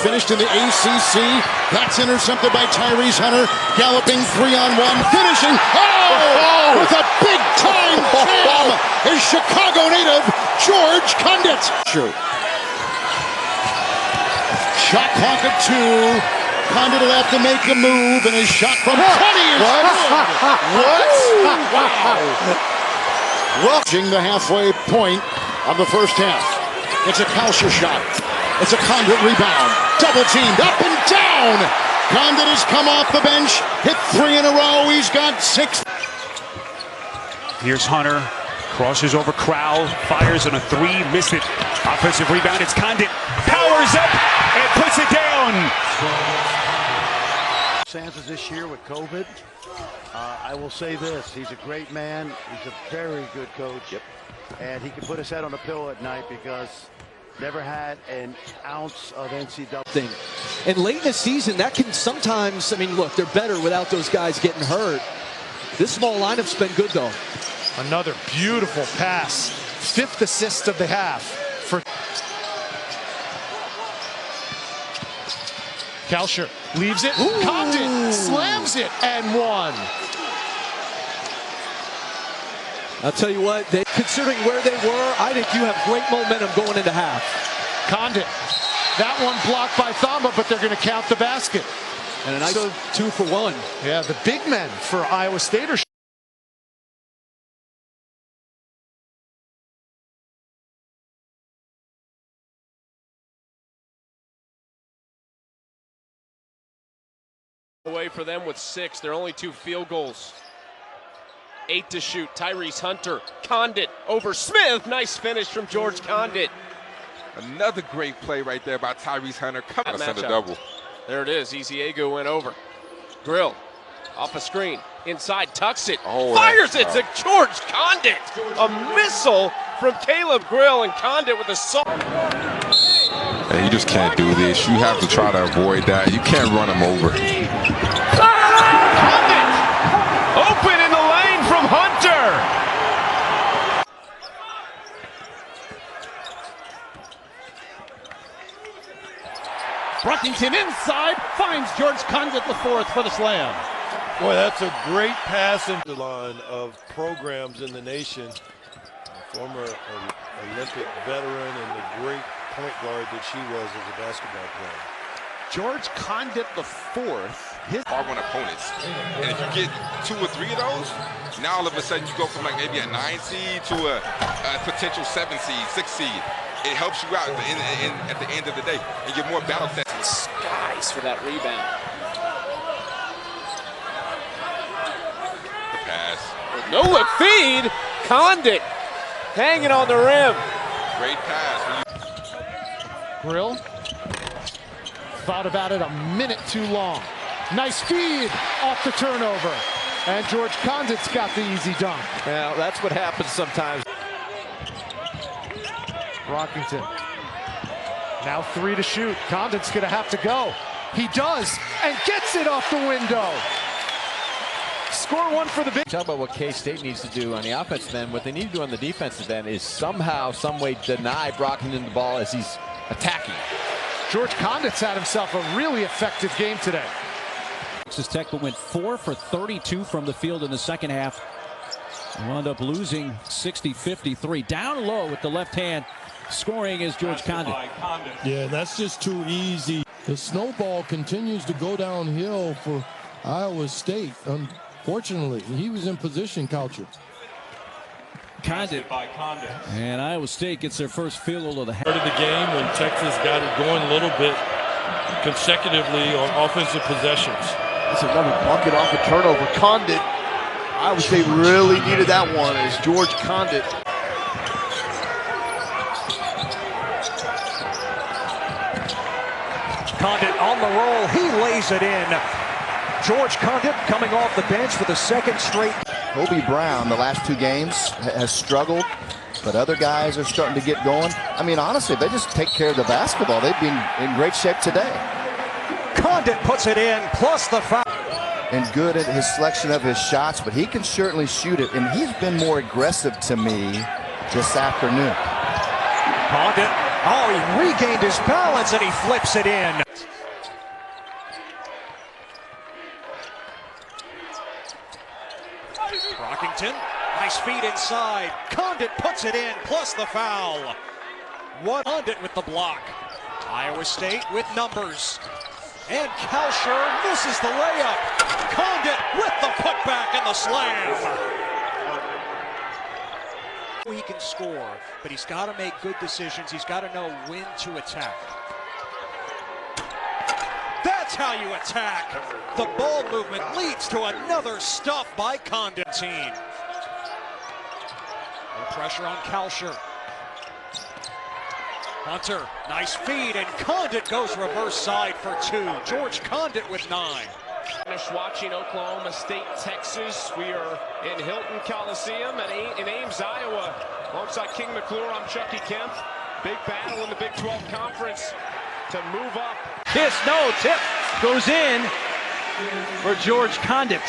finished in the ACC. That's intercepted by Tyrese Hunter. Galloping 3-on-1, finishing. Oh! With a big-time jam is Chicago native George Conditt. Sure. Shot clock at 2. Conditt will have to make a move, and his shot from 20 is good. What? Wow. Watching the halfway point of the first half. It's a Kalsher shot. It's a Conditt rebound. Double teamed up and down. Conditt has come off the bench, hit 3 in a row. He's got 6. Here's Hunter. Crosses over Crowell. Fires on a 3. Missed it. Offensive rebound. It's Conditt. Powers up and puts it down. Circumstances this year with COVID. I will say this: he's a great man. He's a very good coach, and he can put his head on a pillow at night because never had an ounce of NCAA thing. And late in the season, that can sometimes. I mean, look, they're better without those guys getting hurt. This small lineup's been good though. Another beautiful pass. 5th assist of the half for Kalsher. Leaves it. Conditt slams it and 1. I'll tell you what, considering where they were, I think you have great momentum going into half. Conditt. That one blocked by Thamba, but they're going to count the basket. And a nice 2 for 1. Yeah, the big men for Iowa State are away for them with 6. They're only 2 field goals. 8 to shoot. Tyrese Hunter. Conditt over Smith. Nice finish from George Conditt. Another great play right there by Tyrese Hunter. Coming on the double. There it is. Eziagu went over. Grill off a screen. Inside, tucks it. Fires it to George Conditt. A missile from Caleb Grill, and Conditt with a salt. And you just can't do this. You have to try to avoid that. You can't run him over. Conditt open in the lane from Hunter. Brockington inside finds George Conditt the 4th for the slam. Boy, that's a great pass in the line of programs in the nation. A former Olympic veteran and the great point guard that she was as a basketball player. George Conditt the 4th. R1 opponents. And if you get 2 or 3 of those, now all of a sudden you go from like maybe a 9 seed to a potential 7 seed, 6 seed. It helps you out at the end of the day. And get more battle tested. Skies for that rebound. The pass. No look feed. Conditt hanging on the rim. Great pass. Grill. Thought about it a minute too long. Nice feed off the turnover. And George Conditt's got the easy dunk. Well, that's what happens sometimes. Brockington. Now 3 to shoot. Conditt's going to have to go. He does, and gets it off the window. Score 1 for the big. Talk about what K-State needs to do on the offensive end. What they need to do on the defensive end is somehow, some way deny Brockington the ball as he's attacking. George Conditt's had himself a really effective game today. Texas Tech went 4 for 32 from the field in the second half. Wound up losing 60-53. Down low with the left hand. Scoring is George Conditt. Yeah, that's just too easy. The snowball continues to go downhill for Iowa State. Unfortunately, he was in position, Kalsher. Conditt. And Iowa State gets their first field goal of the half. Part of the game when Texas got it going a little bit consecutively on offensive possessions. That's another bucket off a turnover. Conditt, Iowa State really needed that one as George Conditt. Conditt on the roll. He lays it in. George Conditt coming off the bench for the 2nd straight. Kobe Brown, the last 2 games, has struggled, but other guys are starting to get going. I mean, honestly, if they just take care of the basketball, they'd be in great shape today. Conditt puts it in, plus the foul. And good at his selection of his shots, but he can certainly shoot it, and he's been more aggressive to me this afternoon. Conditt Oh, he regained his balance and he flips it in. Brockington, nice feed inside. Conditt puts it in, plus the foul. Conditt with the block. Iowa State with numbers. And Kalsher misses the layup. Conditt with the putback and the slam. He can score, but he's got to make good decisions. He's got to know when to attack. That's how you attack. The ball movement leads to another stuff by Conditt team. No pressure on Kalsher. Hunter, nice feed, and Conditt goes reverse side for 2. George Conditt with 9. Finished watching Oklahoma State, Texas. We are in Hilton Coliseum in Ames, Iowa. Alongside King McClure, I'm Chucky Kemp. Big battle in the Big 12 Conference to move up. Tip goes in for George Conditt.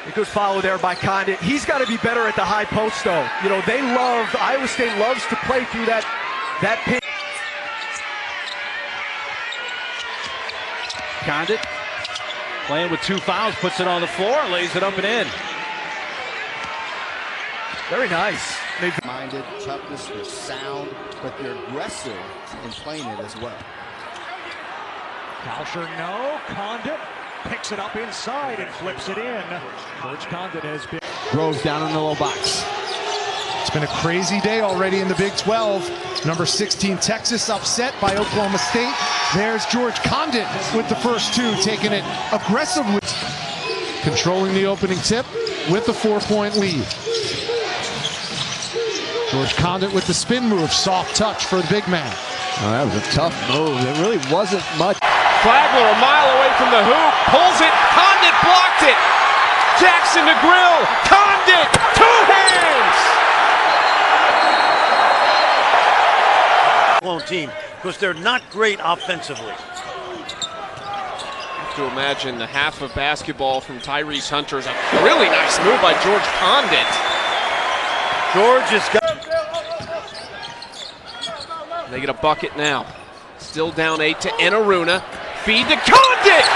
A good follow there by Conditt. He's got to be better at the high post, though. You know, Iowa State loves to play through that pin. Conditt playing with 2 fouls, puts it on the floor, lays it up and in. Very nice. Minded, toughness, they're sound, but they're aggressive in playing it as well. Kalsher, no. Conditt picks it up inside and flips it in. George Conditt has been... Groves down in the low box. It's been a crazy day already in the Big 12. Number 16, Texas, upset by Oklahoma State. There's George Conditt with the first 2, taking it aggressively. Controlling the opening tip with the 4-point lead. George Conditt with the spin move. Soft touch for the big man. Oh, that was a tough move. It really wasn't much. Flagler a mile away from the hoop. Pulls it. Conditt blocked it. Jackson to Grill. Conditt. 2 hands. Team, because they're not great offensively. I have to imagine the half of basketball from Tyrese Hunter is a really nice move by George Conditt. George has got... They get a bucket now. Still down 8 to Enaruna. Feed to Conditt!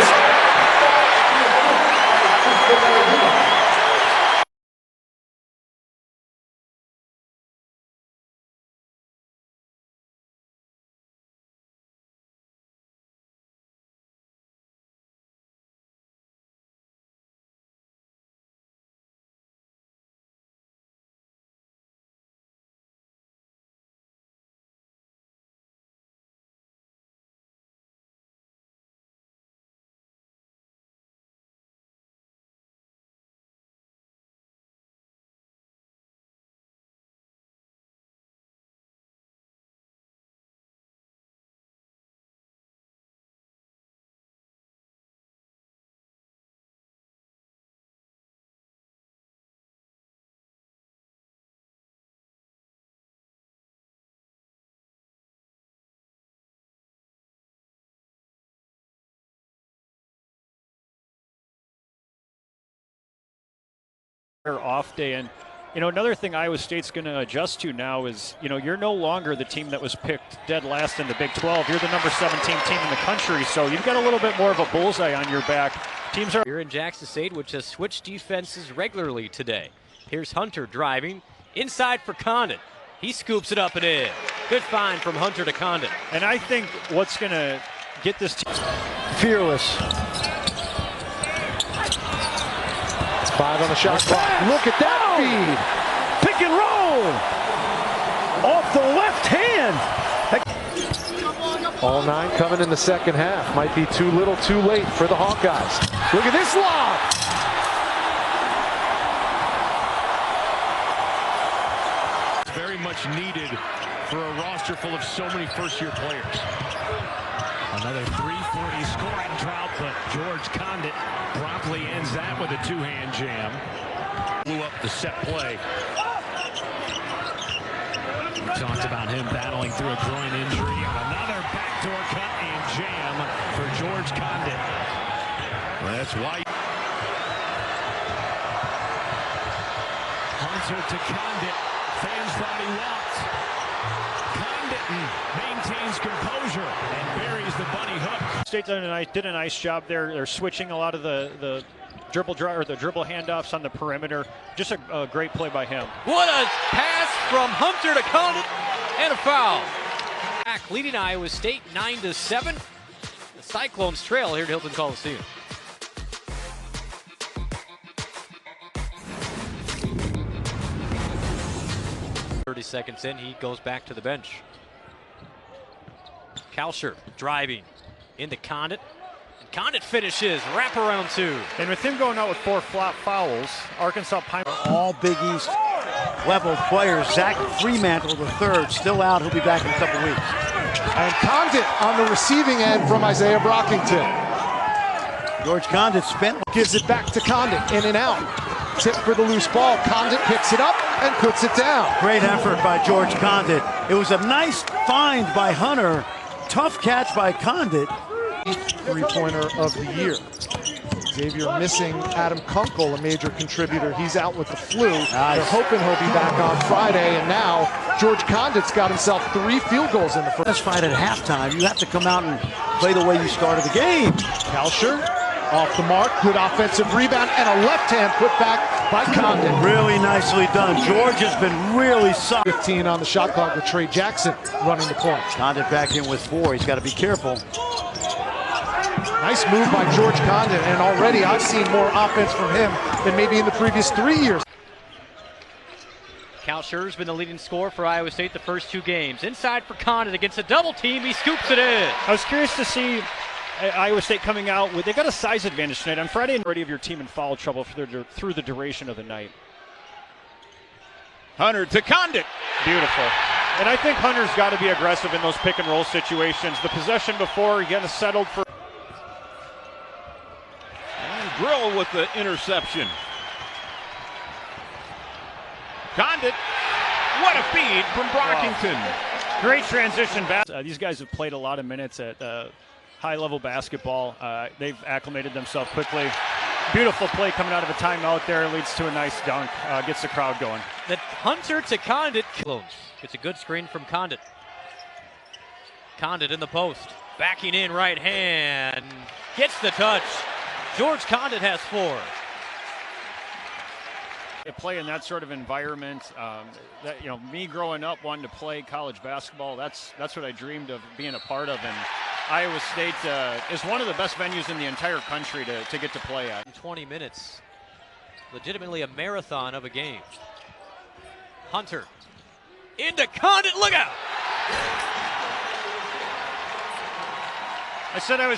Off day, and another thing Iowa State's going to adjust to now is you're no longer the team that was picked dead last in the Big 12. You're the number 17 team in the country, so you've got a little bit more of a bullseye on your back. Teams are here in Jackson State, which has switched defenses regularly today. Here's Hunter driving inside for Conditt. He scoops it up and in. Good find from Hunter to Conditt. And I think what's going to get this team fearless. 5 on the shot clock. Look at that feed. Pick and roll. Off the left hand. All 9 coming in the second half. Might be too little, too late for the Hawkeyes. Look at this lob. It's very much needed for a roster full of so many first-year players. Another 340 scoring drought, but George Conditt promptly ends that with a 2-hand jam. Blew up the set play. We talked about him battling through a groin injury on another backdoor cut and jam for George Conditt. That's why. Hunter to Conditt. Fans thought he walked. Conditt maintains composure and buries the bunny hook. State did a nice job there. They're switching a lot of the dribble handoffs on the perimeter. Just a great play by him. What a pass from Hunter to Conditt, and a foul. Back leading Iowa State 9-7. The Cyclones trail here at Hilton Coliseum. Seconds in, he goes back to the bench. Kalsher driving into Conditt. And Conditt finishes, wraparound 2. And with him going out with 4 flop fouls, Arkansas Pine. All Big East level players. Zach Fremantle, the third, still out. He'll be back in a couple weeks. And Conditt on the receiving end from Isaiah Brockington. George Conditt gives it back to Conditt, in and out. Tip for the loose ball. Conditt picks it up and puts it down. Great effort by George Conditt. It was a nice find by Hunter. Tough catch by Conditt. Three-pointer of the year. Xavier missing Adam Kunkel, a major contributor. He's out with the flu. Nice. They're hoping he'll be back on Friday, and now George Conditt's got himself 3 field goals in the first. Fight at halftime. You have to come out and play the way you started the game. Kalsher off the mark, good offensive rebound, and a left hand put back by Conditt. Really nicely done. George has been really solid. 15 on the shot clock with Trey Jackson running the point. Conditt back in with 4. He's got to be careful. Nice move by George Conditt, and already I've seen more offense from him than maybe in the previous 3 years. Kalsher's been the leading scorer for Iowa State the first 2 games. Inside for Conditt against a double team. He scoops it in. I was curious to see Iowa State coming out with, they got a size advantage tonight. On Friday, already of your team in foul trouble through the duration of the night. Hunter to Conditt. Beautiful. And I think Hunter's got to be aggressive in those pick and roll situations. The possession before, he got settled for. And Grill with the interception. Conditt, what a feed from Brockington. Wow. Great transition. These guys have played a lot of minutes at high-level basketball. They've acclimated themselves quickly. Beautiful play coming out of a timeout there. Leads to a nice dunk. Gets the crowd going. The Hunter to Conditt. Gets a good screen from Conditt. Conditt in the post. Backing in right hand. Gets the touch. George Conditt has 4. To play in that sort of environment, me growing up wanting to play college basketball, that's what I dreamed of being a part of. And Iowa State is one of the best venues in the entire country to get to play at. 20 minutes. Legitimately a marathon of a game. Hunter into Conditt. Look out! I said I was